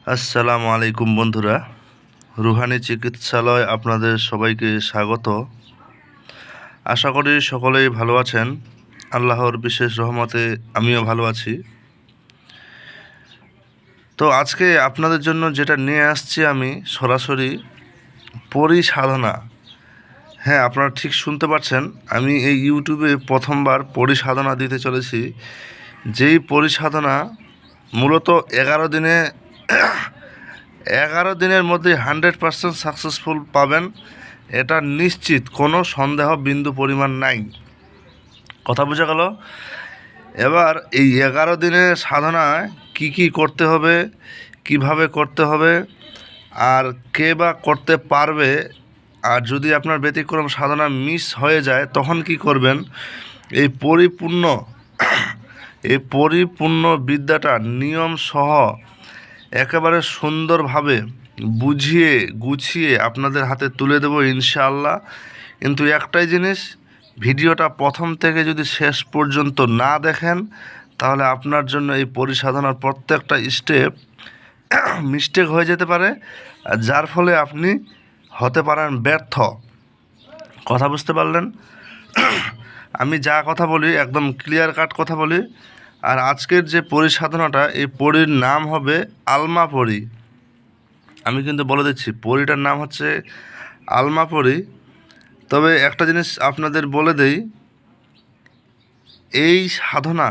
আসসালামু আলাইকুম বন্ধুরা, রুহানি চিকিৎসালয় আপনাদের সবাইকে স্বাগত। আশা করি সকলেই ভালো আছেন। আল্লাহর বিশেষ রহমতে আমিও ভালো আছি। তো আজকে আপনাদের জন্য যেটা নিয়ে আসছি আমি সরাসরি পরিসাধনা। হ্যাঁ, আপনারা ঠিক শুনতে পাচ্ছেন, আমি এই ইউটিউবে প্রথমবার পরিসাধনা দিতে চলেছি। যেই পরিসাধনা মূলত 11 দিনের মধ্যে 100% সাকসেসফুল পাবেন, এটা নিশ্চিত, কোনো সন্দেহ বিন্দু পরিমাণ নাই। কথা বোঝা গেল? এবার এই 11 দিনের সাধনায় কি করতে হবে, কিভাবে করতে হবে, আর কে বা করতে পারবে, আর যদি আপনার ব্যতিক্রম সাধনা মিস হয়ে যায় তখন কি করবেন, এই পরিপূর্ণ বিদ্যাটা নিয়ম সহ একেবারে সুন্দরভাবে বুঝিয়ে গুছিয়ে আপনাদের হাতে তুলে দেব ইনশাআল্লাহ। কিন্তু একটাই জিনিস, ভিডিওটা প্রথম থেকে যদি শেষ পর্যন্ত না দেখেন তাহলে আপনার জন্য এই পরিসাধনার প্রত্যেকটা স্টেপ মিস্টেক হয়ে যেতে পারে, যার ফলে আপনি হতে পারেন ব্যর্থ। কথা বুঝতে পারলেন? আমি যা কথা বলি একদম ক্লিয়ার কাট কথা বলি। আর আজকের যে পরিসাধনাটা, এই পরীর নাম হবে আলমা পরী। আমি কিন্তু বলে দিচ্ছি, পরীটার নাম হচ্ছে আলমা পরী। তবে একটা জিনিস আপনাদের বলে দেই, এই সাধনা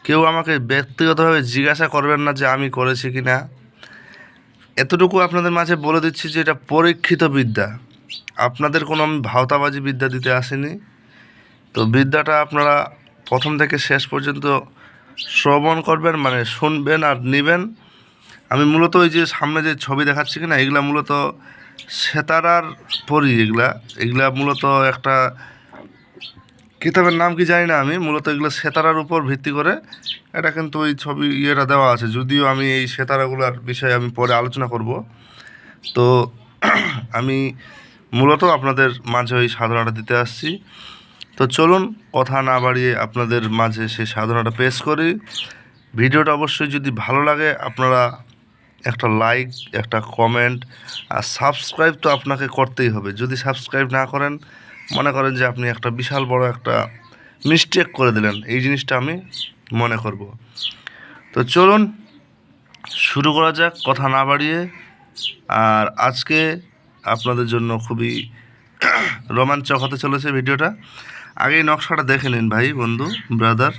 কেউ আমাকে ব্যক্তিগতভাবে জিজ্ঞাসা করবেন না যে আমি করেছি কি না। এতটুকু আপনাদের মাঝে বলে দিচ্ছি যে এটা পরীক্ষিত বিদ্যা। আপনাদের কোনো আমি ভাওতাবাজি বিদ্যা দিতে আসিনি। তো বিদ্যাটা আপনারা প্রথম থেকে শেষ পর্যন্ত শ্রবণ করবেন, মানে শুনবেন আর নেবেন। আমি মূলত ওই যে সামনে যে ছবি দেখাচ্ছি কিনা, এগুলা মূলত সেতারার পরি। এগুলা মূলত একটা কিতাবের নাম কি জানি না আমি, মূলত এগুলো সেতারার উপর ভিত্তি করে এটা কিন্তু ওই ছবি ইয়েটা দেওয়া আছে। যদিও আমি এই সেতারাগুলোর বিষয়ে আমি পরে আলোচনা করব। তো আমি মূলত আপনাদের মাঝে ওই সাধনাটা দিতে আসছি। তো চলুন কথা না বাড়িয়ে আপনাদের মাঝে সেই সাধনাটা পেশ করি। ভিডিওটা অবশ্যই যদি ভালো লাগে আপনারা একটা লাইক, একটা কমেন্ট আর সাবস্ক্রাইব তো আপনাকে করতেই হবে। যদি সাবস্ক্রাইব না করেন, মনে করেন যে আপনি একটা বিশাল বড় একটা মিস্টেক করে দিলেন, এই জিনিসটা আমি মনে করব। তো চলুন শুরু করা যাক কথা না বাড়িয়ে। আর আজকে আপনাদের জন্য খুবই রোমাঞ্চক হতে চলেছে ভিডিওটা। আগেই নকশাটা দেখে নিন ভাই, বন্ধু, ব্রাদার।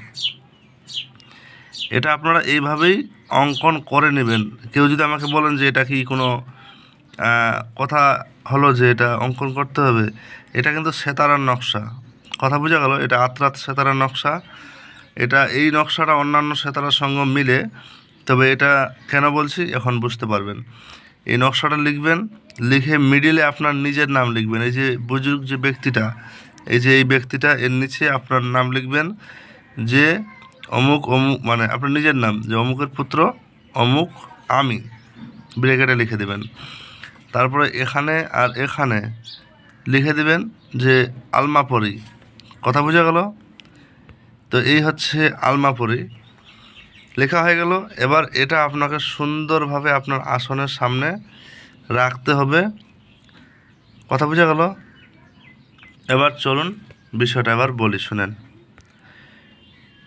এটা আপনারা এইভাবেই অঙ্কন করে নেবেন। কেউ যদি আমাকে বলেন যে এটা কি কোনো কথা হলো যে এটা অঙ্কন করতে হবে, এটা কিন্তু সেতারার নকশা। কথা বোঝা গেল? এটা আত্রাত সেতারার নকশা। এই নকশাটা অন্যান্য সেতারার সঙ্গে মিলে। তবে এটা কেন বলছি এখন বুঝতে পারবেন। এই নকশাটা লিখবেন, লিখে মিডিলে আপনার নিজের নাম লিখবেন। এই যে বুজুর্গ যে ব্যক্তিটা, এই ব্যক্তিটা, এর নিচে আপনার নাম লিখবেন যে অমুক অমুক, মানে আপনার নিজের নাম, যে অমুকের পুত্র অমুক আমি, ব্রেকেটে লিখে দেবেন। তারপরে এখানে আর এখানে লিখে দেবেন যে আলমা পরী। কথা বোঝা গেল? তো এই হচ্ছে আলমা পরী, লেখা হয়ে গেল। এবার এটা আপনাকে সুন্দরভাবে আপনার আসনের সামনে রাখতে হবে। কথা বোঝা গেল? এবার চলুন বিষয়টা এবার বলি, শুনেন।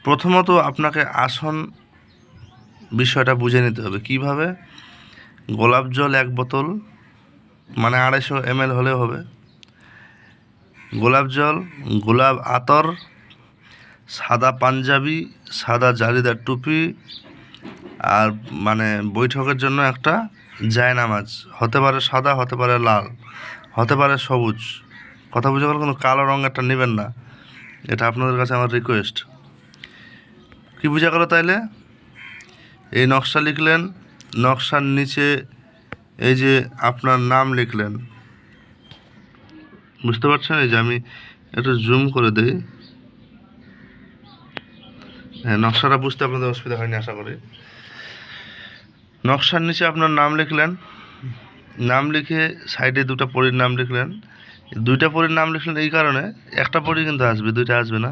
প্রথমত আপনাকে আসন বিষয়টা বুঝে নিতে হবে। কিভাবে? গোলাপ জল 1 বোতল, মানে 250 ml হলেও হবে। গোলাপ জল, গোলাপ আতর, সাদা পাঞ্জাবি, সাদা জালিদার টুপি, আর মানে বৈঠকের জন্য একটা জায়নামাজ। হতে পারে সাদা, হতে পারে লাল, হতে পারে সবুজ। কথা বুঝে গেল? কোনো কালো রঙেরটা নেবেন না, এটা আপনাদের কাছে আমার রিকোয়েস্ট। কি বুঝা গেল তাইলে? এই নকশা লিখলেন, নকশার নিচে এই যে আপনার নাম লিখলেন। বুঝতে পারছেন? এই যে আমি একটু জুম করে দিই। হ্যাঁ, নকশাটা বুঝতে আপনাদের অসুবিধা হয়নি আশা করি। নকশার নিচে আপনার নাম লিখলেন, নাম লিখে সাইডে 2টা পরীর নাম লিখলেন। 2টা পরীর নাম লিখলেন এই কারণে, একটা পরী কিন্তু আসবে, 2টা আসবে না।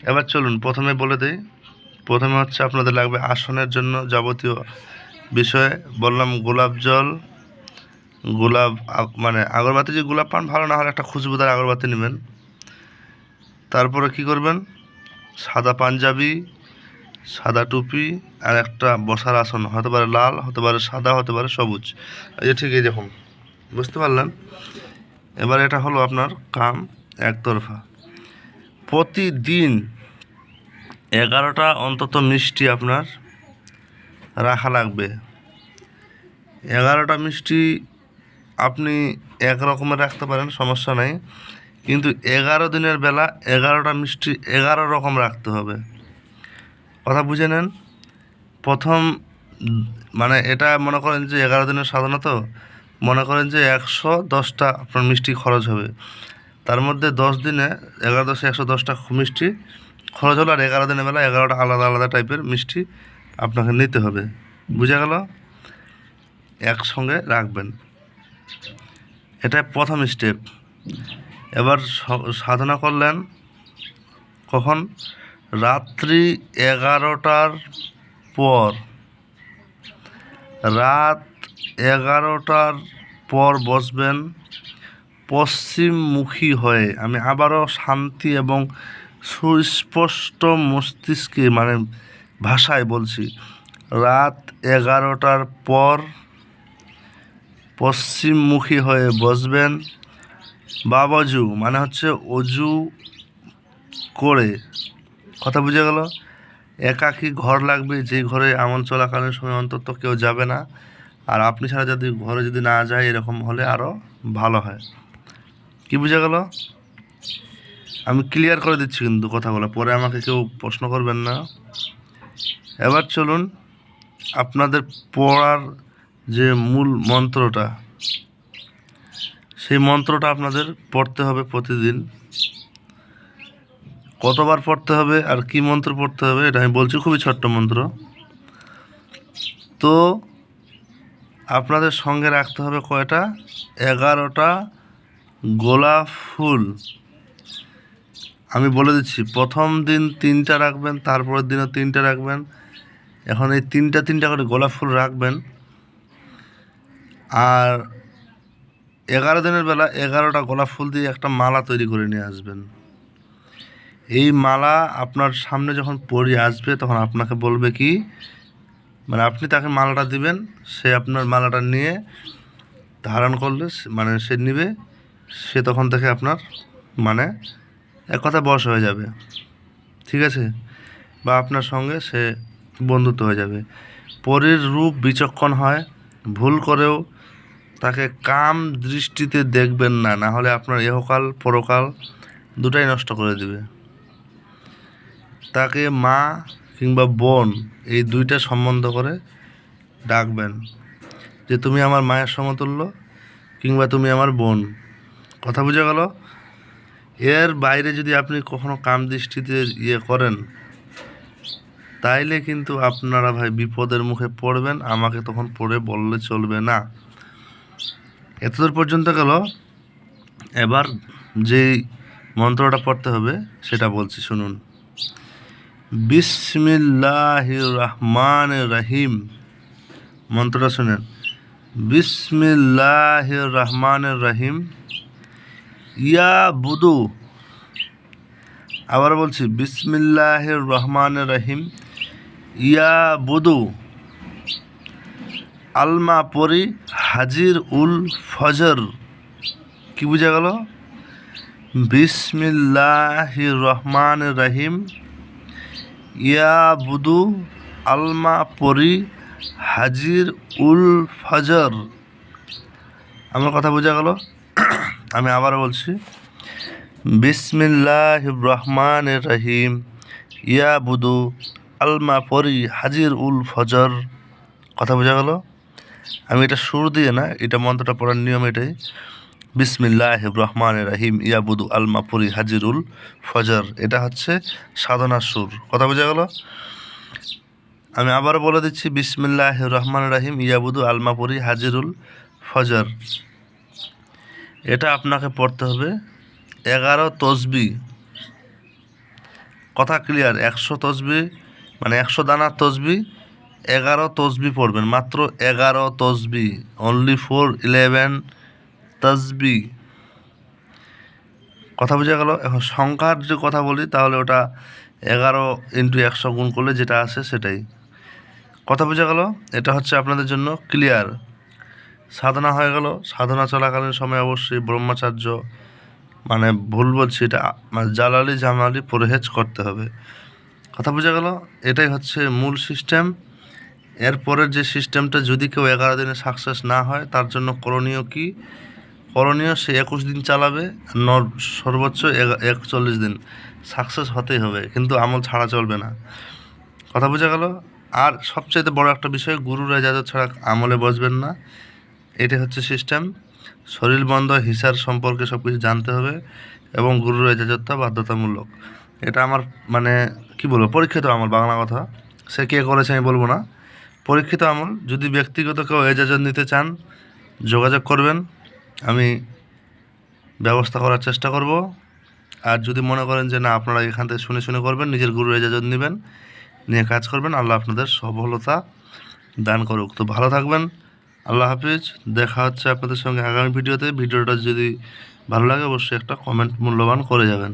এবার চলুন প্রথমে বলে দিই। প্রথমে হচ্ছে আপনাদের লাগবে আসনের জন্য যাবতীয় বিষয়ে বললাম গোলাপ জল, মানে আগরবাতি, যে গোলাপ পান ভালো না হলে একটা খুশবুদার আগরবাতি নেবেন। তারপরে কি করবেন, সাদা পাঞ্জাবি, সাদা টুপি, আর একটা বসার আসন, হতে পারে লাল, হতে পারে সাদা, হতে পারে সবুজ। এই যে ঠিক এই দেখুন, বুঝতে পারলেন? এবার এটা হলো আপনার কাম একতরফা। প্রতিদিন 11টা অন্তত মিষ্টি আপনার রাখা লাগবে। 11টা মিষ্টি আপনি এক রকমের রাখতে পারেন, সমস্যা নেই, কিন্তু 11 দিনের বেলা 11টা মিষ্টি 11 রকম রাখতে হবে। কথা বুঝে নেন। প্রথম মানে এটা মনে করেন যে 11 দিনের সাধারণত মনে করেন যে 110টা আপনার মিষ্টি খরচ হবে। তার মধ্যে 10 দিনে 11 10 110টা মিষ্টি খরচ হলো, আর 11 দিনের বেলা 11টা আলাদা আলাদা টাইপের মিষ্টি আপনাকে নিতে হবে। বুঝে গেল? একসঙ্গে রাখবেন, এটা প্রথম স্টেপ। এবার সাধনা করলেন কখন? রাত্রি 11টার পর। রাত 11টার পর বসবেন পশ্চিমমুখী হয়ে। আমি আবারও শান্তি এবং সুস্পষ্ট মস্তিষ্কে মানে ভাষায় বলছি, রাত 11টার পর পশ্চিমমুখী হয়ে বসবেন। বাবজু মানে হচ্ছে অজু করে। কথা বুঝে গেল? একাকী ঘর লাগবে, যে ঘরে আমল চলাকালীন সময় অন্তত কেউ যাবে না, আর আপনি ছাড়া যদি ঘরে যদি না যায়, এরকম হলে আরও ভালো হয়। কি বুঝে গেল? আমি ক্লিয়ার করে দিচ্ছি কিন্তু কথাগুলো, পরে আমাকে কেউ প্রশ্ন করবেন না। এবার চলুন আপনাদের পড়ার যে মূল মন্ত্রটা, সেই মন্ত্রটা আপনাদের পড়তে হবে প্রতিদিন। কতবার পড়তে হবে আর কি মন্ত্র পড়তে হবে এটা আমি বলছি, খুবই ছোট্ট মন্ত্র। তো আপনাদের সঙ্গে রাখতে হবে কয়টা? 11টা গোলাপ ফুল। আমি বলে দিচ্ছি, প্রথম দিন 3টা রাখবেন, তারপরের দিনও 3টা রাখবেন। এখন এই 3টা করে গোলাপ ফুল রাখবেন, আর 11 দিনের বেলা 11টা গোলাপ ফুল দিয়ে একটা মালা তৈরি করে নিয়ে আসবেন। এই মালা আপনার সামনে যখন পড়ে আসবে, তখন আপনাকে বলবে কি, মানে আপনি তাকে মালাটা দিবেন, সে আপনার মালাটা নিয়ে ধারণ করলে মানে সে নিবে, সে তখন থেকে আপনার মানে এক কথা বশ হয়ে যাবে, ঠিক আছে? বা আপনার সঙ্গে সে বন্ধুত্ব হয়ে যাবে। পরীর রূপ বিচক্ষণ হয়, ভুল করেও তাকে কাম দৃষ্টিতে দেখবেন না, না হলে আপনার ইহকাল পরকাল দুটাই নষ্ট করে দিবে। তাকে মা কিংবা বোন এই দুইটা সম্বন্ধ করে ডাকবেন, যে তুমি আমার মায়ের সমতুল্য কিংবা তুমি আমার বোন। কথা বুঝে গেল? এর বাইরে যদি আপনি কখনো কাম দৃষ্টিতে করেন, তাইলে কিন্তু আপনারা ভাই বিপদের মুখে পড়বেন, আমাকে তখন পড়ে বললে চলবে না। এতদূর পর্যন্ত গেল। এবার যেই মন্ত্রটা পড়তে হবে সেটা বলছি, শুনুন। বিসমিল্লাহির রহমানির রহিম। মন্ত্রটা শুনেন, বিসমিল্লাহির রহমানির রহিম। ইয়া বুদু। আবার বলছি, বিসমিল্লাহির রহমানির রহিম। ইয়া বুদু আলমা পরি হাজির উল ফজর। কি বুঝা গেল? বিসমিল্লাহির রহমানির রহিম। ইয়া বুদু আলমা পরি হাজির উল ফজর। আমার কথা বোঝা গেল? আমি আবার বলছি, বিসমিল্লাহির রহমানির রহিম। ইয়া বুদু আলমা পরি হাজির উল ফজর। কথা বোঝা গেল? আমি এটা সুর দিয়ে না, এটা মন্ত্রটা পড়ার নিয়ম এটাই, বিসমিল্লাহির রহমানির রহিম। ইয়া বুদু আলমা পরি হাজিরুল ফজর। এটা হচ্ছে সাধনার সুর। কথা বোঝা গেল? আমি আবার বলে দিচ্ছি, বিসমিল্লাহির রহমানির রহিম। ইয়া বুদু আলমা পরি হাজিরুল ফজর। এটা আপনাকে পড়তে হবে 11 তসবি। কথা ক্লিয়ার? 100 তসবি মানে 100 দানার তসবি 11 তসবি পড়বেন, মাত্র 11 তসবি, অনলি ফর 11 তসবি। কথা বোঝা গেল? এখন সংখ্যার যে কথা বলি তাহলে ওটা 11 × 100 গুণ করলে যেটা আসে সেটাই। কথা বোঝা গেল? এটা হচ্ছে আপনাদের জন্য ক্লিয়ার। সাধনা হয়ে গেল। সাধনা চলাকালীন সময় অবশ্যই ব্রহ্মচার্য, মানে ভুল বলছি এটা, মানে জালালি জামালি পরহেজ করতে হবে। কথা বোঝা গেল? এটাই হচ্ছে মূল সিস্টেম। এরপরের যে সিস্টেমটা, যদি কেউ 11 দিনে সাকসেস না হয় তার জন্য করণীয় কি? করণীয় সে 21 দিন চালাবে, সর্বোচ্চ 41 দিন। সাকসেস হতেই হবে, কিন্তু আমল ছাড়া চলবে না। কথা বোঝা গেল? আর সবচাইতে বড় একটা বিষয়, গুরুর ইজাজত ছাড়া আমলে বসবেন না। এটাই হচ্ছে সিস্টেম। শরীর বন্ধ হিসার সম্পর্কে সব কিছু জানতে হবে এবং গুরুর ইজাজতটা বাধ্যতামূলক। এটা আমার মানে কি বলবো, পরীক্ষিত আমল, বাংলা কথা। সে কে করেছে আমি বলবো না, পরীক্ষিত আমল। যদি ব্যক্তিগত কেউ ইজাজত নিতে চান যোগাযোগ করবেন, আমি ব্যবস্থা করার চেষ্টা করব। আর যদি মনে করেন যে না, আপনারা এখান থেকে শুনে শুনে করবেন, নিজের গুরুর ইজাজত নেবেন, নিয়ে কাজ করবেন, আল্লাহ আপনাদের সফলতা দান করুক। তো ভালো থাকবেন, আল্লাহ হাফিজ। দেখা হচ্ছে আপনাদের সঙ্গে আগামী ভিডিওতে। ভিডিওটা যদি ভালো লাগে অবশ্যই একটা কমেন্ট মূল্যবান করে যাবেন।